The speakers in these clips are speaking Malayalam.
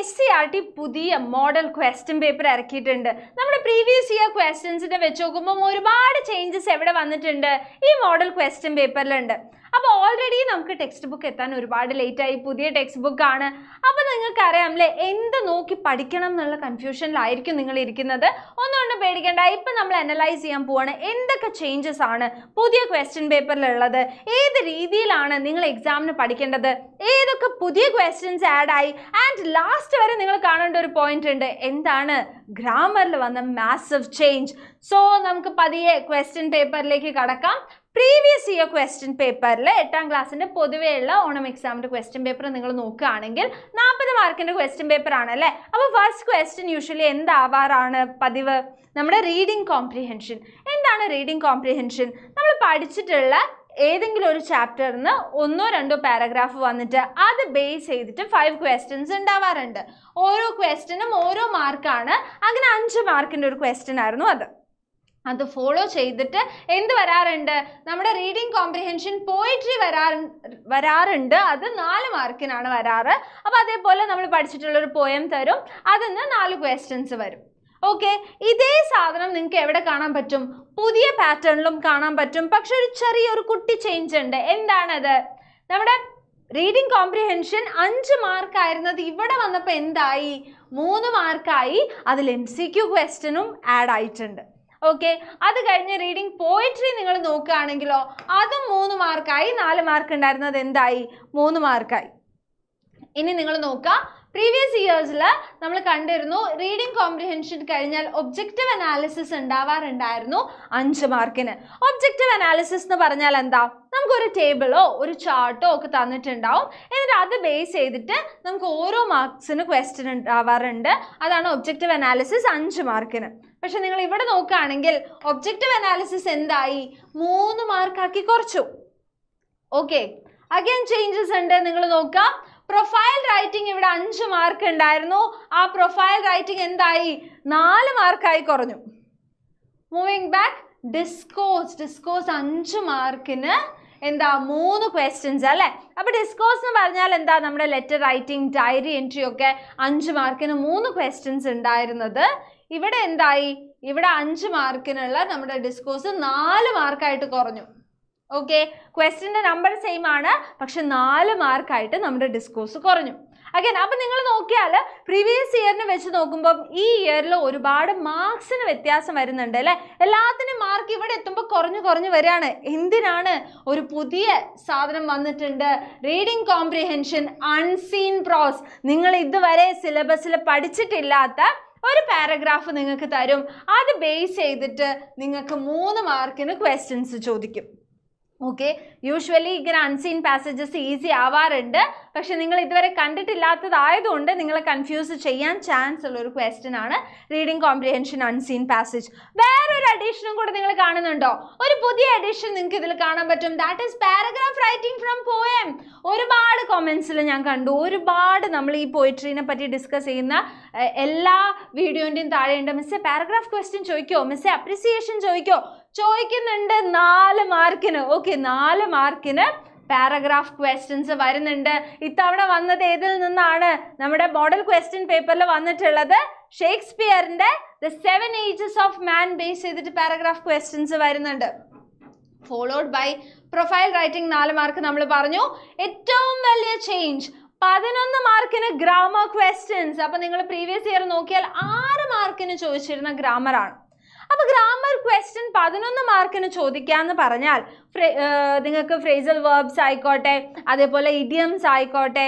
SCERT പുതിയ മോഡൽ ക്വസ്റ്റ്യൻ പേപ്പർ ഇറക്കിയിട്ടുണ്ട്. നമ്മുടെ പ്രീവിയസ് ഇയർ ക്വസ്റ്റ്യൻസിനെ വെച്ച് നോക്കുമ്പോൾ ഒരുപാട് ചേഞ്ചസ് എവിടെ വന്നിട്ടുണ്ട്? ഈ മോഡൽ ക്വസ്റ്റ്യൻ പേപ്പറിലുണ്ട്. അപ്പോൾ ഓൾറെഡി നമുക്ക് ടെക്സ്റ്റ് ബുക്ക് എത്താൻ ഒരുപാട് ലേറ്റായി. പുതിയ ടെക്സ്റ്റ് ബുക്കാണ്. അപ്പോൾ നിങ്ങൾക്ക് അറിയാമല്ലേ, എന്ത് നോക്കി പഠിക്കണം എന്നുള്ള കൺഫ്യൂഷനിലായിരിക്കും നിങ്ങൾ ഇരിക്കുന്നത്. ഒന്നുകൊണ്ടും പേടിക്കേണ്ട. ഇപ്പം നമ്മൾ അനലൈസ് ചെയ്യാൻ പോവാണ് എന്തൊക്കെ ചേഞ്ചസ് ആണ് പുതിയ ക്വസ്റ്റ്യൻ പേപ്പറിലുള്ളത്, ഏത് രീതിയിലാണ് നിങ്ങൾ എക്സാമിന് പഠിക്കേണ്ടത്, ഏതൊക്കെ പുതിയ ക്വസ്റ്റ്യൻസ് ആഡ് ആയി, ആൻഡ് ലാസ്റ്റ് വരെ നിങ്ങൾ കാണേണ്ട ഒരു പോയിന്റ് ഉണ്ട്. എന്താണ്? ഗ്രാമറിൽ വന്ന മാസീവ് ചേഞ്ച്. സോ നമുക്ക് പതിയെ ക്വസ്റ്റ്യൻ പേപ്പറിലേക്ക് കടക്കാം. പ്രീവിയസ് ഇയർ ക്വസ്റ്റ്യൻ പേപ്പറിൽ 8ാം ക്ലാസ്സിൻ്റെ പൊതുവെയുള്ള ഓണം എക്സാമിൻ്റെ ക്വസ്റ്റ്യൻ പേപ്പർ നിങ്ങൾ നോക്കുകയാണെങ്കിൽ 40 മാർക്കിൻ്റെ ക്വസ്റ്റ്യൻ പേപ്പർ ആണല്ലേ. അപ്പോൾ ഫസ്റ്റ് ക്വസ്റ്റ്യൻ യൂഷ്വലി എന്താവാറാണ് പതിവ്? നമ്മുടെ റീഡിംഗ് കോംപ്രിഹെൻഷൻ. എന്താണ് റീഡിംഗ് കോംപ്രിഹെൻഷൻ? നമ്മൾ പഠിച്ചിട്ടുള്ള ഏതെങ്കിലും ഒരു ചാപ്റ്ററിന് 1-2 പാരഗ്രാഫ് വന്നിട്ട് അത് ബേസ് ചെയ്തിട്ട് 5 ക്വസ്റ്റ്യൻസ് ഉണ്ടാവാറുണ്ട്. ഓരോ ക്വസ്റ്റ്യനും ഓരോ മാർക്കാണ്. അങ്ങനെ 5 മാർക്കിൻ്റെ ഒരു ക്വസ്റ്റ്യൻ ആയിരുന്നു അത് ഫോളോ ചെയ്തിട്ട് എന്ത് വരാറുണ്ട്? നമ്മുടെ റീഡിംഗ് കോംപ്രിഹെൻഷൻ പോയിട്രി വരാറുണ്ട്. അത് 4 മാർക്കിനാണ് വരാറ്. അപ്പോൾ അതേപോലെ നമ്മൾ പഠിച്ചിട്ടുള്ളൊരു പോയം തരും, അതിന് 4 ക്വസ്റ്റ്യൻസ് വരും. ഓക്കെ, ഇതേ സാധനം നിങ്ങൾക്ക് എവിടെ കാണാൻ പറ്റും? പുതിയ പാറ്റേണിലും കാണാൻ പറ്റും. പക്ഷെ ഒരു ചെറിയൊരു കുട്ടി ചേഞ്ച് ഉണ്ട്. എന്താണത്? നമ്മുടെ റീഡിംഗ് കോംപ്രിഹെൻഷൻ 5 മാർക്കായിരുന്നത് ഇവിടെ വന്നപ്പോൾ എന്തായി? 3 മാർക്കായി. അതിൽ MCQ ക്വസ്റ്റ്യനും ആഡ് ആയിട്ടുണ്ട്. ഓക്കെ, അത് കഴിഞ്ഞ് റീഡിംഗ് പോയിട്രി നിങ്ങൾ നോക്കുകയാണെങ്കിലോ അതും 3 മാർക്കായി. 4 മാർക്ക് ഉണ്ടായിരുന്നത് എന്തായി? 3 മാർക്കായി. ഇനി നിങ്ങൾ നോക്കുക, പ്രീവിയസ് ഇയേഴ്സിൽ നമ്മൾ കണ്ടിരുന്നു റീഡിംഗ് കോംപ്രിഹെൻഷൻ കഴിഞ്ഞാൽ ഒബ്ജക്റ്റീവ് അനാലിസിസ് ഉണ്ടാവാറുണ്ടായിരുന്നു 5 മാർക്കിന്. ഒബ്ജക്റ്റീവ് അനാലിസിസ് എന്ന് പറഞ്ഞാൽ എന്താ? നമുക്കൊരു ടേബിളോ ഒരു ചാർട്ടോ ഒക്കെ തന്നിട്ടുണ്ടാവും. എന്നിട്ട് അത് ബേസ് ചെയ്തിട്ട് നമുക്ക് ഓരോ മാർക്സിന് ക്വസ്റ്റ്യൻ ഉണ്ടാവാറുണ്ട്. അതാണ് ഒബ്ജക്റ്റീവ് അനാലിസിസ് 5 മാർക്കിന്. പക്ഷെ നിങ്ങൾ ഇവിടെ നോക്കുകയാണെങ്കിൽ ഒബ്ജക്റ്റീവ് അനാലിസിസ് എന്തായി? 3 മാർക്കാക്കി കുറച്ചു. ഓക്കെ, അഗൈൻ ചേഞ്ചസ് ഉണ്ട്. നിങ്ങൾ നോക്കാം, പ്രൊഫൈൽ റൈറ്റിംഗ് ഇവിടെ 5 മാർക്ക് ഉണ്ടായിരുന്നു. ആ പ്രൊഫൈൽ റൈറ്റിംഗ് എന്തായി? 4 മാർക്കായി കുറഞ്ഞു. മൂവിങ് ബാക്ക്, ഡിസ്കോഴ്സ് 5 മാർക്കിന് എന്താ? 3 ക്വസ്റ്റ്യൻസ് അല്ലേ. അപ്പോൾ ഡിസ്കോഴ്സ് എന്ന് പറഞ്ഞാൽ എന്താ? നമ്മുടെ ലെറ്റർ റൈറ്റിംഗ്, ഡയറി എൻട്രി ഒക്കെ 5 മാർക്കിന് 3 ക്വസ്റ്റ്യൻസ് ഉണ്ടായിരുന്നത് ഇവിടെ എന്തായി? ഇവിടെ 5 മാർക്കിനുള്ള നമ്മുടെ ഡിസ്കോഴ്സ് 4 മാർക്കായിട്ട് കുറഞ്ഞു. ഓക്കെ, ക്വസ്റ്റ്യൻ്റെ നമ്പർ സെയിം ആണ്, പക്ഷെ 4 മാർക്കായിട്ട് നമ്മുടെ ഡിസ്കോഴ്സ് കുറഞ്ഞു. അഗൈൻ അപ്പം നിങ്ങൾ നോക്കിയാൽ പ്രീവിയസ് ഇയറിനെ വെച്ച് നോക്കുമ്പം ഈ ഇയറിൽ ഒരുപാട് മാർക്സിന് വ്യത്യാസം വരുന്നുണ്ട് അല്ലേ. എല്ലാത്തിനും മാർക്ക് ഇവിടെ എത്തുമ്പോൾ കുറഞ്ഞു വരികയാണ്. എന്തിനാണ്? ഒരു പുതിയ സാധനം വന്നിട്ടുണ്ട്, റീഡിംഗ് കോംപ്രിഹെൻഷൻ അൺസീൻ പ്രോസ്. നിങ്ങൾ ഇതുവരെ സിലബസിൽ പഠിച്ചിട്ടില്ലാത്ത ഒരു പാരഗ്രാഫ് നിങ്ങൾക്ക് തരും. അത് ബേസ് ചെയ്തിട്ട് നിങ്ങൾക്ക് 3 മാർക്കിന് ക്വസ്റ്റ്യൻസ് ചോദിക്കും. ഓക്കെ, യൂഷ്വലി ഇങ്ങനെ അൺസീൻ പാസേജസ് ഈസി ആവാറുണ്ട്. പക്ഷെ നിങ്ങൾ ഇതുവരെ കണ്ടിട്ടില്ലാത്തതായതുകൊണ്ട് നിങ്ങളെ കൺഫ്യൂസ് ചെയ്യാൻ ചാൻസ് ഉള്ള ഒരു ക്വസ്റ്റ്യൻ ആണ് റീഡിംഗ് കോംപ്രിഹെൻഷൻ അൺസീൻ പാസേജ്. വേറൊരു അഡീഷനും കൂടെ നിങ്ങൾ കാണുന്നുണ്ടോ? ഒരു പുതിയ അഡീഷൻ നിങ്ങൾക്ക് ഇതിൽ കാണാൻ പറ്റും. That is paragraph writing from poem. ഒരുപാട് കമൻസിൽ ഞാൻ കണ്ടു, ഒരുപാട് നമ്മൾ ഈ പോയിട്രീനെ പറ്റി ഡിസ്കസ് ചെയ്യുന്ന എല്ലാ വീഡിയോൻ്റെയും താഴെയുണ്ട്, മിസ്സേ പാരഗ്രാഫ് ക്വസ്റ്റ്യൻ ചോദിക്കോ, മിസ്സേ അപ്രിസിയേഷൻ ചോദിക്കുന്നുണ്ട് 4 മാർക്കിന്. ഓക്കെ, 4 മാർക്കിന് പാരഗ്രാഫ് ക്വസ്റ്റ്യൻസ് വരുന്നുണ്ട്. ഇത്തവണ വന്നത് ഏതിൽ നിന്നാണ്? നമ്മുടെ മോഡൽ ക്വസ്റ്റ്യൻ പേപ്പറിൽ വന്നിട്ടുള്ളത് ഷേക്സ്പിയറിന്റെ the 7 ages of man base ചെയ്തിട്ട് പാരഗ്രാഫ് ക്വസ്റ്റ്യൻസ് വരുന്നുണ്ട്. Followed by profile writing 4 mark നമ്മൾ പറഞ്ഞു. ഏറ്റവും വലിയ ചേഞ്ച് 11 മാർക്കിന് ഗ്രാമർ ക്വസ്റ്റ്യൻസ്. അപ്പോൾ നിങ്ങൾ പ്രീവിയസ് ഇയർ നോക്കിയാൽ 6 മാർക്കിന് ചോദിച്ചിരുന്ന ഗ്രാമറാണ്. അപ്പോൾ ഗ്രാമർ ക്വസ്റ്റ്യൻ 11 മാർക്കിന് ചോദിക്കാന്ന് പറഞ്ഞാൽ നിങ്ങൾക്ക് ഫ്രേസൽ വെർബ്സ് ആയിക്കോട്ടെ, അതേപോലെ ഇഡിയംസ് ആയിക്കോട്ടെ,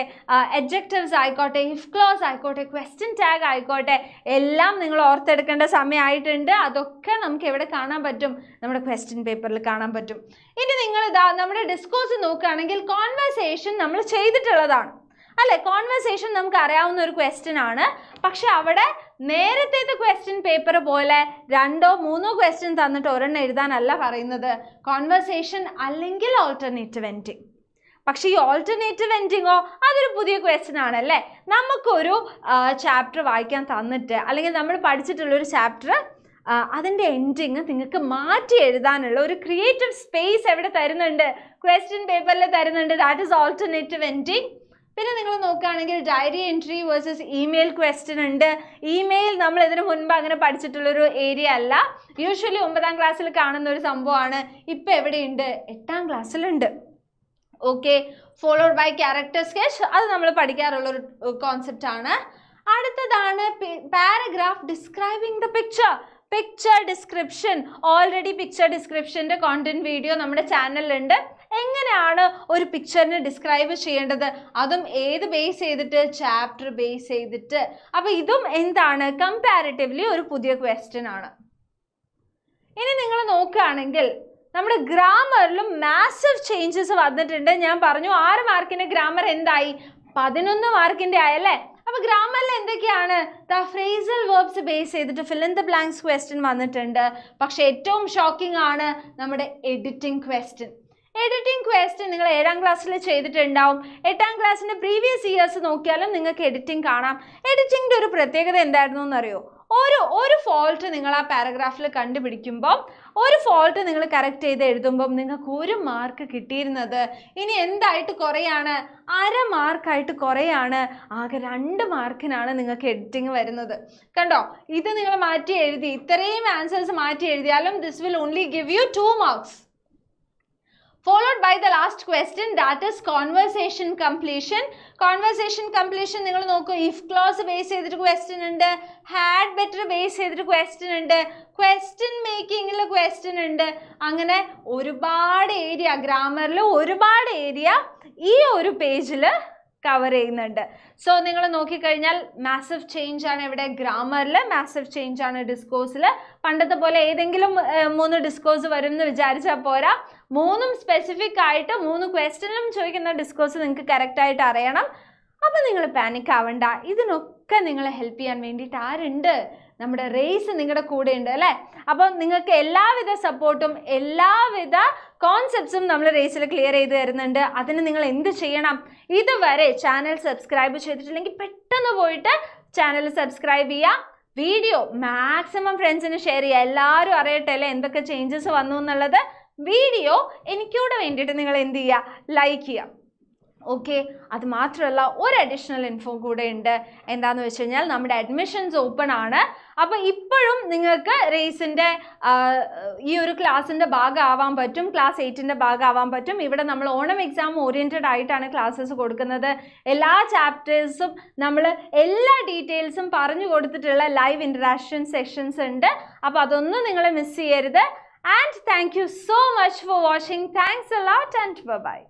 എഡ്ജക്റ്റീവ്സ് ആയിക്കോട്ടെ, ഇഫ് ക്ലോസ് ആയിക്കോട്ടെ, ക്വസ്റ്റ്യൻ ടാഗ് ആയിക്കോട്ടെ, എല്ലാം നിങ്ങൾ ഓർത്തെടുക്കേണ്ട സമയമായിട്ടുണ്ട്. അതൊക്കെ നമുക്ക് എവിടെ കാണാൻ പറ്റും? നമ്മുടെ ക്വസ്റ്റ്യൻ പേപ്പറിൽ കാണാൻ പറ്റും. ഇനി നിങ്ങൾ നമ്മുടെ ഡിസ്കോഴ്സ് നോക്കുകയാണെങ്കിൽ കോൺവെർസേഷൻ നമ്മൾ ചെയ്തിട്ടുള്ളതാണ് അല്ലേ. കോൺവെർസേഷൻ നമുക്ക് അറിയാവുന്ന ഒരു ക്വസ്റ്റ്യൻ ആണ്. പക്ഷെ അവിടെ നേരത്തെ ക്വസ്റ്റ്യൻ പേപ്പർ പോലെ 2-3 ക്വസ്റ്റ്യൻ തന്നിട്ട് ഒരെണ്ണം എഴുതാനല്ല പറയുന്നത്. കോൺവെർസേഷൻ അല്ലെങ്കിൽ ഓൾട്ടർനേറ്റീവ് എൻഡിങ്. പക്ഷേ ഈ ഓൾട്ടർനേറ്റീവ് എൻഡിങ്ങോ അതൊരു പുതിയ ക്വസ്റ്റ്യൻ ആണല്ലേ. നമുക്കൊരു ചാപ്റ്റർ വായിക്കാൻ തന്നിട്ട് അല്ലെങ്കിൽ നമ്മൾ പഠിച്ചിട്ടുള്ളൊരു ചാപ്റ്റർ അതിൻ്റെ എൻഡിങ് നിങ്ങൾക്ക് മാറ്റി എഴുതാനുള്ള ഒരു ക്രിയേറ്റീവ് സ്പേസ് എവിടെ തരുന്നുണ്ട്? ക്വസ്റ്റ്യൻ പേപ്പറിൽ തരുന്നുണ്ട്. That is alternative ending. പിന്നെ നിങ്ങൾ നോക്കുകയാണെങ്കിൽ diary entry versus email question ഉണ്ട്. ഇമെയിൽ നമ്മൾ ഇതിനു മുൻപ് അങ്ങനെ പഠിച്ചിട്ടുള്ളൊരു ഏരിയ അല്ല. യൂഷ്വലി 9ാം ക്ലാസ്സിൽ കാണുന്ന ഒരു സംഭവമാണ്. ഇപ്പം എവിടെയുണ്ട്? 8ാം ക്ലാസ്സിലുണ്ട്. Okay, followed by character sketch, അത് നമ്മൾ പഠിക്കാറുള്ളൊരു കോൺസെപ്റ്റ് ആണ്. അടുത്തതാണ് paragraph describing the picture description. Already picture ഡിസ്ക്രിപ്ഷൻ്റെ കോണ്ടന്റ് വീഡിയോ നമ്മുടെ ചാനലിലുണ്ട്. എങ്ങനെയാണ് ഒരു പിക്ചറിനെ ഡിസ്ക്രൈബ് ചെയ്യേണ്ടത്, അതും ഏത് ബേസ് ചെയ്തിട്ട്? ചാപ്റ്റർ ബേസ് ചെയ്തിട്ട്. അപ്പോൾ ഇതും എന്താണ്? കമ്പാരിറ്റീവ്ലി ഒരു പുതിയ ക്വസ്റ്റ്യൻ ആണ്. ഇനി നിങ്ങൾ നോക്കുകയാണെങ്കിൽ നമ്മുടെ ഗ്രാമറിലും മാസീവ് ചേഞ്ചസ് വന്നിട്ടുണ്ട്. ഞാൻ പറഞ്ഞു 6 മാർക്കിന്റെ ഗ്രാമർ എന്തായി? 11 മാർക്കിന്റെ ആയല്ലേ? അപ്പോൾ ഗ്രാമറിൽ എന്തൊക്കെയാണ്? ഫ്രേസൽ വേർബ്സ് ബേസ് ചെയ്തിട്ട് fill in the blanks question വന്നിട്ടുണ്ട്. പക്ഷെ ഏറ്റവും ഷോക്കിംഗ് ആണ് നമ്മുടെ എഡിറ്റിംഗ് ക്വസ്റ്റ്യൻ. എഡിറ്റിംഗ് ക്വസ്റ്റ്യൻ നിങ്ങൾ 7ാം ക്ലാസ്സിൽ ചെയ്തിട്ടുണ്ടാവും. 8ാം ക്ലാസ്സിൻ്റെ പ്രീവിയസ് ഇയേഴ്സ് നോക്കിയാലും നിങ്ങൾക്ക് എഡിറ്റിംഗ് കാണാം. എഡിറ്റിംഗിൻ്റെ ഒരു പ്രത്യേകത എന്തായിരുന്നു എന്നറിയോ? ഒരു ഫോൾട്ട് നിങ്ങൾ ആ പാരഗ്രാഫിൽ കണ്ടുപിടിക്കുമ്പോൾ, ഒരു ഫോൾട്ട് നിങ്ങൾ കറക്റ്റ് ചെയ്ത് എഴുതുമ്പം നിങ്ങൾക്ക് 1 മാർക്ക് കിട്ടിയിരുന്നത് ഇനി എന്തായിട്ട് കുറയാണ്? അര മാർക്കായിട്ട് കുറയാണ്. ആകെ 2 മാർക്കിനാണ് നിങ്ങൾക്ക് എഡിറ്റിംഗ് വരുന്നത്. കണ്ടോ, ഇത് നിങ്ങൾ മാറ്റി എഴുതി, ഇത്രയും ആൻസേഴ്സ് മാറ്റി എഴുതിയാലും this will only give you 2 marks. Followed by the last question, that is conversation completion. Conversation completion നിങ്ങൾ നോക്കൂ, if clause ബേസ് ചെയ്തിട്ട് ക്വസ്റ്റ്യൻ ഉണ്ട്, had better ബേസ് ചെയ്തിട്ട് ക്വസ്റ്റ്യൻ ഉണ്ട്, ക്വസ്റ്റ്യൻ മേക്കിങ്ങിൽ ക്വസ്റ്റ്യൻ ഉണ്ട്. അങ്ങനെ ഒരുപാട് ഏരിയ, ഗ്രാമറിൽ ഒരുപാട് ഏരിയ ഈ ഒരു പേജിൽ കവർ ചെയ്യുന്നുണ്ട്. സോ നിങ്ങൾ നോക്കിക്കഴിഞ്ഞാൽ മാസീവ് ചേഞ്ച് ആണ് ഇവിടെ ഗ്രാമറിൽ, മാസീവ് ചേഞ്ച് ആണ് ഡിസ്കോഴ്സിൽ. പണ്ടത്തെ പോലെ ഏതെങ്കിലും 3 ഡിസ്കോഴ്സ് വരും എന്ന് വിചാരിച്ചാൽ പോരാ. 3ഉം സ്പെസിഫിക് ആയിട്ട് 3 ക്വസ്റ്റ്യനിലും ചോദിക്കുന്ന ഡിസ്കോഴ്സ് നിങ്ങൾക്ക് കറക്റ്റായിട്ട് അറിയണം. അപ്പം നിങ്ങൾ പാനിക് ആവണ്ട. ഇതിനൊക്കെ നിങ്ങളെ ഹെൽപ്പ് ചെയ്യാൻ വേണ്ടിയിട്ട് ആരുണ്ട്? നമ്മുടെ റേസ് നിങ്ങളുടെ കൂടെ ഉണ്ട് അല്ലേ? അപ്പം നിങ്ങൾക്ക് എല്ലാവിധ സപ്പോർട്ടും എല്ലാവിധ കോൺസെപ്റ്റ്സും നമ്മൾ റേസിൽ ക്ലിയർ ചെയ്ത് തരുന്നുണ്ട്. അതിന് നിങ്ങൾ എന്ത് ചെയ്യണം? ഇതുവരെ ചാനൽ സബ്സ്ക്രൈബ് ചെയ്തിട്ടില്ലെങ്കിൽ പെട്ടെന്ന് പോയിട്ട് ചാനൽ സബ്സ്ക്രൈബ് ചെയ്യുക. വീഡിയോ മാക്സിമം ഫ്രണ്ട്സിന് ഷെയർ ചെയ്യുക. എല്ലാവരും അറിയട്ടെ അല്ലേ എന്തൊക്കെ ചേഞ്ചസ് വന്നു എന്നുള്ളത്. വീഡിയോ എനിക്കൂടെ വേണ്ടിയിട്ട് നിങ്ങൾ എന്ത് ചെയ്യുക? ലൈക്ക് ചെയ്യുക. ഓക്കെ, അത് മാത്രമല്ല ഒരു അഡീഷണൽ ഇൻഫോ കൂടെ ഉണ്ട്. എന്താണെന്ന് വെച്ച് കഴിഞ്ഞാൽ നമ്മുടെ അഡ്മിഷൻസ് ഓപ്പൺ ആണ്. അപ്പോൾ ഇപ്പോഴും നിങ്ങൾക്ക് റേസിൻ്റെ ഈ ഒരു ക്ലാസ്സിൻ്റെ ഭാഗമാവാൻ പറ്റും, ക്ലാസ് 8ൻ്റെ ഭാഗമാവാൻ പറ്റും. ഇവിടെ നമ്മൾ ഓണം എക്സാം ഓറിയൻറ്റഡ് ആയിട്ടാണ് ക്ലാസ്സസ് കൊടുക്കുന്നത്. എല്ലാ ചാപ്റ്റേഴ്സും നമ്മൾ എല്ലാ ഡീറ്റെയിൽസും പറഞ്ഞു കൊടുത്തിട്ടുള്ള ലൈവ് ഇൻറ്ററാക്ഷൻ സെഷൻസ് ഉണ്ട്. അപ്പോൾ അതൊന്നും നിങ്ങൾ മിസ് ചെയ്യരുത്. And thank you so much for watching. Thanks a lot and bye-bye.